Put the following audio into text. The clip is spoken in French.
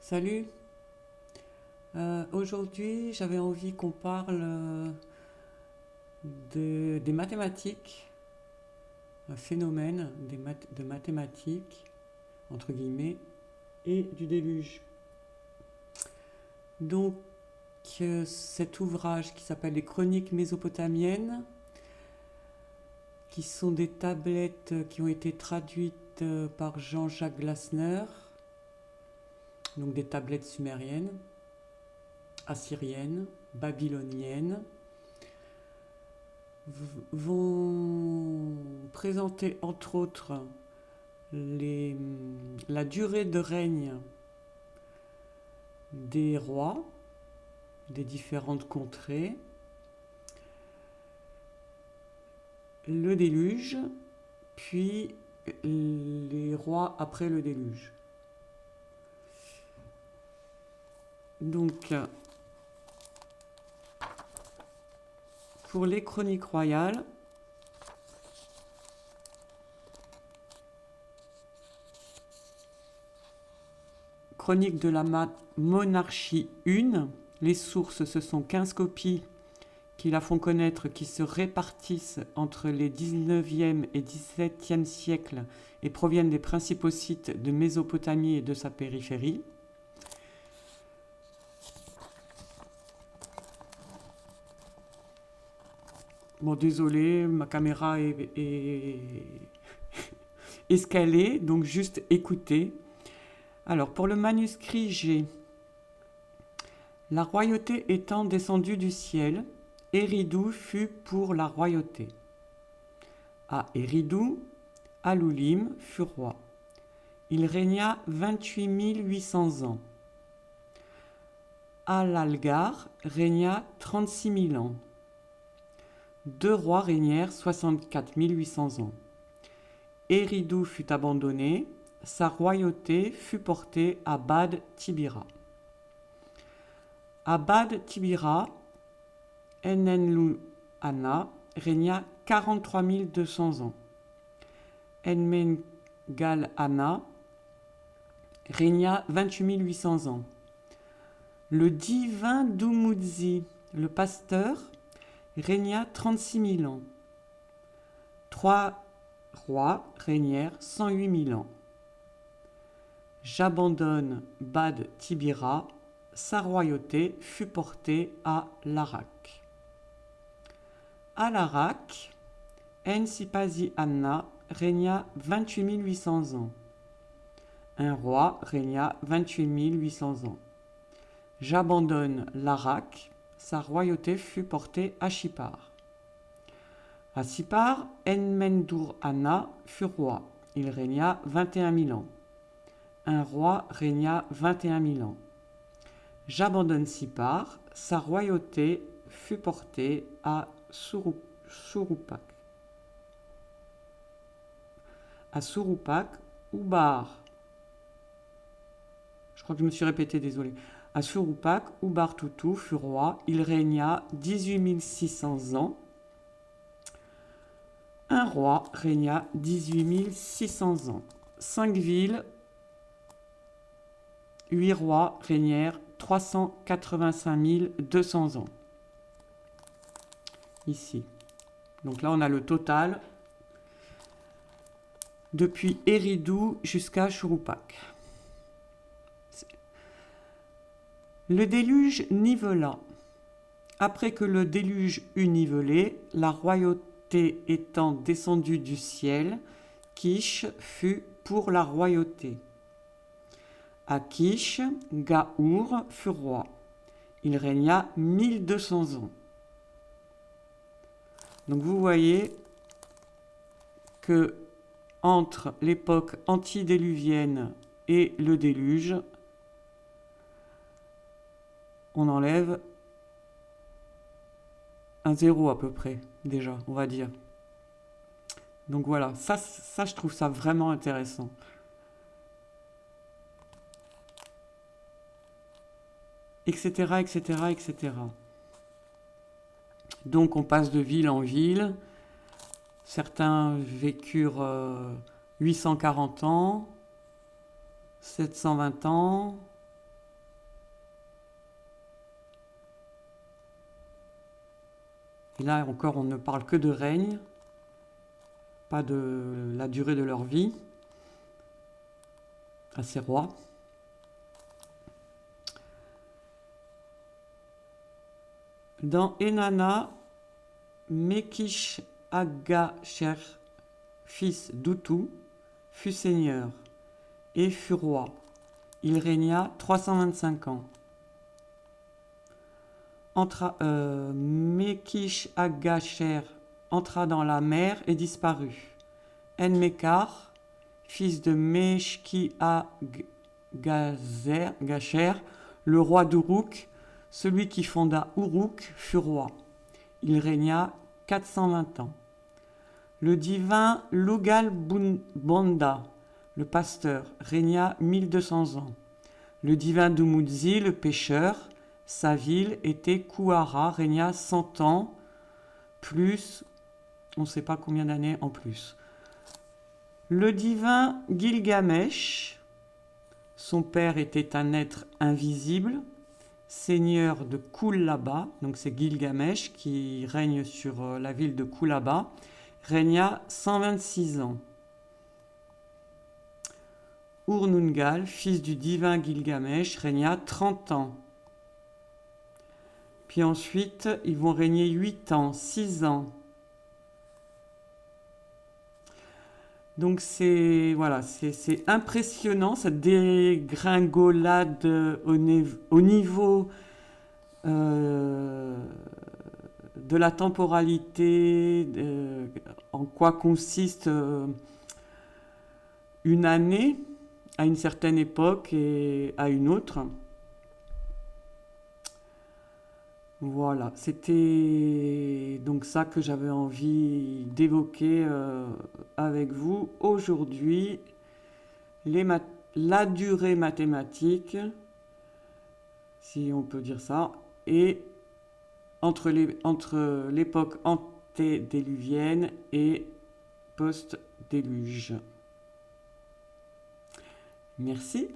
Salut. Aujourd'hui, j'avais envie qu'on parle des mathématiques, un phénomène de mathématiques, entre guillemets, et du déluge. Donc, cet ouvrage qui s'appelle les Chroniques mésopotamiennes, qui sont des tablettes qui ont été traduites par Jean-Jacques Glasner, donc des tablettes sumériennes, assyriennes, babyloniennes, vont présenter entre autres la durée de règne des rois des différentes contrées, le déluge, puis les rois après le déluge. Donc, pour les chroniques royales, chronique de la monarchie 1, les sources, ce sont 15 copies qui la font connaître, qui se répartissent entre les 19e et 17e siècles et proviennent des principaux sites de Mésopotamie et de sa périphérie. Bon, désolé, ma caméra est escalée, donc juste écoutez. Alors, pour le manuscrit G, la royauté étant descendue du ciel, Éridou fut pour la royauté. À Éridou, Aloulim fut roi. Il régna 28 800 ans. Al-Algar régna 36 000 ans. Deux rois régnèrent 64 800 ans. Éridou fut abandonné, sa royauté fut portée à Bad Tibira. À Bad Tibira, Enenlouana régna 43 200 ans. Enmengalana régna 28 800 ans. Le divin Dumuzi, le pasteur, régna 36 000 ans. Trois rois régnèrent 108 000 ans. J'abandonne Bad Tibira, sa royauté fut portée à Larak. À Larak, Ensipazi Anna régna 28 800 ans. Un roi régna 28 800 ans. J'abandonne Larak, sa royauté fut portée à Shipar. À Sipar, Enmendur Anna fut roi. Il régna 21 000 ans. Un roi régna 21 000 ans. J'abandonne Sipar, sa royauté fut portée à Surupak. À Surupak, Ubar. Je crois que je me suis répété, désolé. À Surupak, Ubar Tutu fut roi. Il régna 18 600 ans. Un roi régna 18 600 ans. 5 villes, 8 rois régnèrent 385 200 ans. Ici. Donc là, on a le total depuis Éridou jusqu'à Churupak. Le déluge nivela. Après que le déluge eut nivelé, la royauté étant descendue du ciel, Kish fut pour la royauté. À Kish, Gaour fut roi. Il régna 1200 ans. Donc vous voyez que entre l'époque antidéluvienne et le déluge, on enlève un zéro à peu près, déjà, on va dire. Donc voilà, ça je trouve ça vraiment intéressant. Etc., etc., etc. Donc on passe de ville en ville. Certains vécurent 840 ans, 720 ans, Et là encore, on ne parle que de règne, pas de la durée de leur vie à ces rois. Dans Enana, Mekish Agacher, fils d'Utu, fut seigneur et fut roi. Il régna 325 ans. Mekish Agacher entra dans la mer et disparut. Enmekar, fils de Meshki Gacher, le roi d'Uruk, celui qui fonda Uruk, fut roi. Il régna 420 ans. Le divin Lugal Bonda, le pasteur, régna 1200 ans. Le divin Dumudzi, le pêcheur, sa ville était Kouara, régna 100 ans, plus, on ne sait pas combien d'années en plus. Le divin Gilgamesh, son père était un être invisible, seigneur de Kullaba, donc c'est Gilgamesh qui règne sur la ville de Kullaba, régna 126 ans. Urnungal, fils du divin Gilgamesh, régna 30 ans. Puis ensuite, ils vont régner 8 ans, 6 ans. Donc c'est voilà, c'est impressionnant cette dégringolade au niveau de la temporalité, en quoi consiste une année à une certaine époque et à une autre. Voilà, c'était donc ça que j'avais envie d'évoquer avec vous aujourd'hui. La durée mathématique, si on peut dire ça, et entre l'époque antédiluvienne et post-déluge. Merci.